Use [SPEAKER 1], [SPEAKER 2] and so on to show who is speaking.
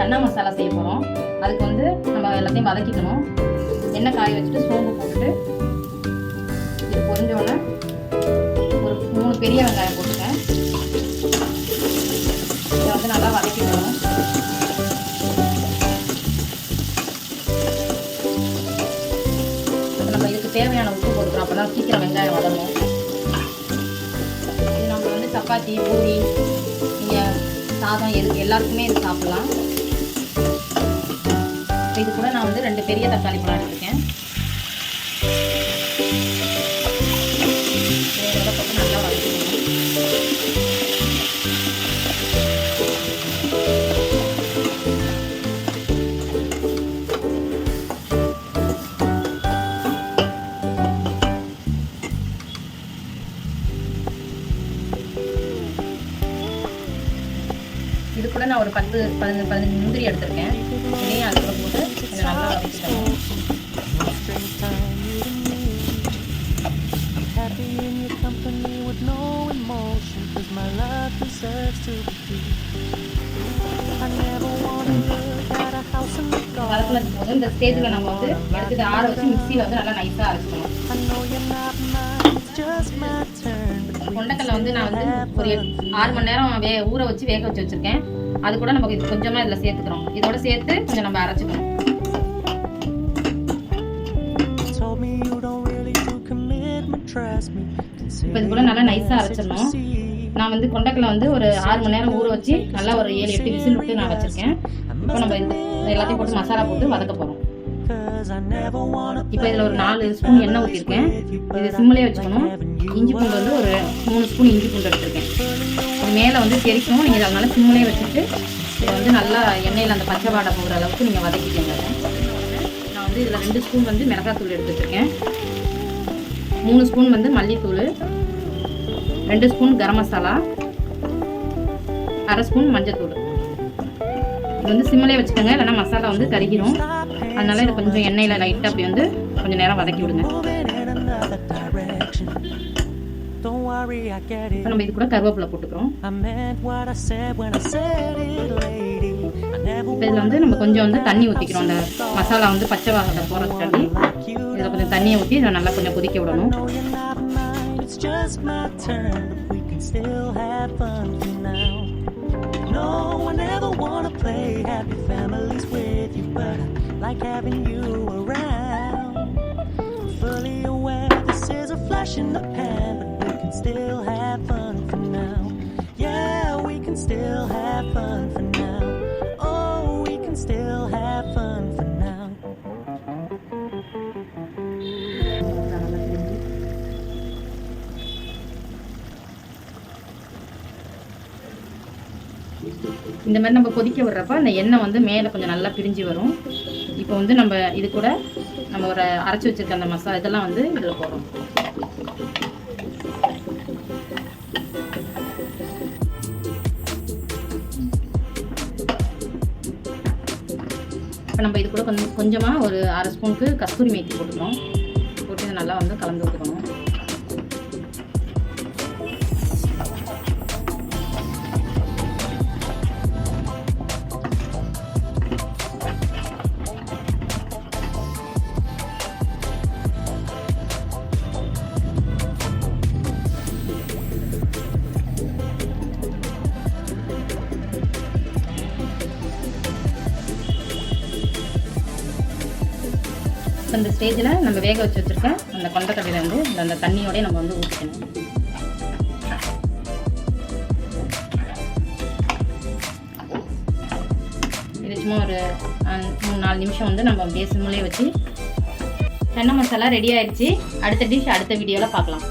[SPEAKER 1] சன்னா மசாலா செய்ய போகிறோம். அதுக்கு வந்து நம்ம எல்லாத்தையும் வதக்கிக்கணும். எண்ணெய் காய வச்சுட்டு சோம்பு போட்டுட்டு இது பொரிஞ்சோடனே ஒரு 3 பெரிய வெங்காயம் போட்டுக்கேன். இதை வந்து நல்லா வதக்கிக்கணும். நம்ம இதுக்கு தேவையான உப்பு போட்டுக்கிறோம். அப்போ தான் சீக்கிரம் வெங்காயம் வதங்கும். இது நம்ம வந்து சப்பாத்தி, பூரி, நீங்கள் சாதம் எதுக்கு எல்லாத்துக்குமே இது சாப்பிட்லாம். இது கூட நான் வந்து 2 பெரிய தக்காளி பழம் எடுத்துருக்கேன். இதோட போட்டு நல்லா வதக்கிக்கணும். இது கூட நான் ஒரு 10-15 முந்திரி எடுத்திருக்கேன். இதையும் அது கூட போட்டு கொஞ்சம் நல்லா வதக்கிக்கணும். வதக்கினது போதும். இந்த ஸ்டேஜில் நம்ம வந்து எடுத்து ஆற வச்சு மிக்சியில் வந்து நல்லா நைஸாக அரைச்சிக்கணும். கொண்டைக்கடலை வந்து நான் வந்து ஒரு 6 மணி நேரம் ஊற வச்சு வேக வச்சு வச்சுருக்கேன். அது கூட நமக்கு இது கொஞ்சமாக இதில் சேர்த்துக்கிறோம். இதோட சேர்த்து கொஞ்சம் நம்ம அரைச்சிக்கணும். இப்போ இது கூட நல்லா நைஸாக அரைச்சிடணும். நான் வந்து கொண்டைக்கடலை வந்து ஒரு 6 மணி நேரம் ஊற வச்சு நல்லா ஒரு 7-8 விசில் விட்டு நான் வச்சுருக்கேன். இப்போ நம்ம இது எல்லாத்தையும் போட்டு மசாலா போட்டு வதக்க போகிறோம். இப்போ இதில் ஒரு 4 ஸ்பூன் எண்ணெய் ஊற்றிருக்கேன். இது சிம்மிலே வச்சுக்கணும். இஞ்சி பூண்டு வந்து ஒரு 3 ஸ்பூன் இஞ்சி பூண்டு எடுத்துருக்கேன். இது மேலே வந்து தெரிக்கணும். நீங்கள் அதனால சிம்மிலே வச்சுட்டு இதை வந்து நல்லா எண்ணெயில் அந்த பச்சை வாடை போகிற அளவுக்கு நீங்கள் வதக்கிக்கங்க. நான் வந்து இதில் 2 ஸ்பூன் வந்து மிளகாத்தூள் எடுத்து வச்சுருக்கேன். 3 ஸ்பூன் வந்து மல்லித்தூள், 2 ஸ்பூன் கரம் மசாலா, 1/2 ஸ்பூன் மஞ்சத்தூள். இது வந்து சிம்மிலே வச்சுக்கோங்க, இல்லைன்னா மசாலா வந்து கருகிரும். அதனால இதை கொஞ்சம் எண்ணெயில் லைட்டாக அப்படி வந்து கொஞ்சம் நேரம் வதக்கி விடுங்க. இப்போ நம்ம இது கூட கருவேப்பிலை போட்டுக்கிறோம். இப்போ இதில் வந்து நம்ம கொஞ்சம் வந்து தண்ணி ஊற்றிக்கிறோம். அந்த மசாலா வந்து பச்சை வாசனை போகிறதுக்காண்டி இதில் கொஞ்சம் தண்ணியை ஊற்றி இதை நல்லா கொஞ்சம் கொதிக்க விடணும். No one ever wanna play happy families with you, but I like having you around. Fully aware this is a flash in the pan, but we can still have fun for now. Yeah, we can still have fun for now. Oh, we can still have fun for now. இந்த மாதிரி நம்ம கொதிக்க விடுறப்ப அந்த எண்ணெய் வந்து மேலே கொஞ்சம் நல்லா பிரிஞ்சு வரும். இப்போ வந்து நம்ம இது கூட நம்ம ஒரு அரைச்சி வச்சிருக்க அந்த மசாலா இதெல்லாம் வந்து இதில் போடுறோம். இப்போ நம்ம இது கூட கொஞ்சமாக ஒரு 1/2 ஸ்பூனுக்கு கஸ்தூரி மேத்தி போட்டுக்கிறோம். போட்டு இதை நல்லா வந்து கலந்து விட்டுக்கணும். இந்த ஸ்டேஜில் நம்ம வேக வச்சு வச்சுருக்க அந்த கொண்டைக்கடலையில வந்து அந்த தண்ணியோடய நம்ம வந்து ஊற்றிக்கணும். இது சும்மா ஒரு 3-4 நிமிஷம் வந்து நம்ம அப்படியே சிம்மிலே வச்சு சன்னா மசாலா ரெடி ஆயிடுச்சு. அடுத்த டிஷ் அடுத்த வீடியோவில் பார்க்கலாம்.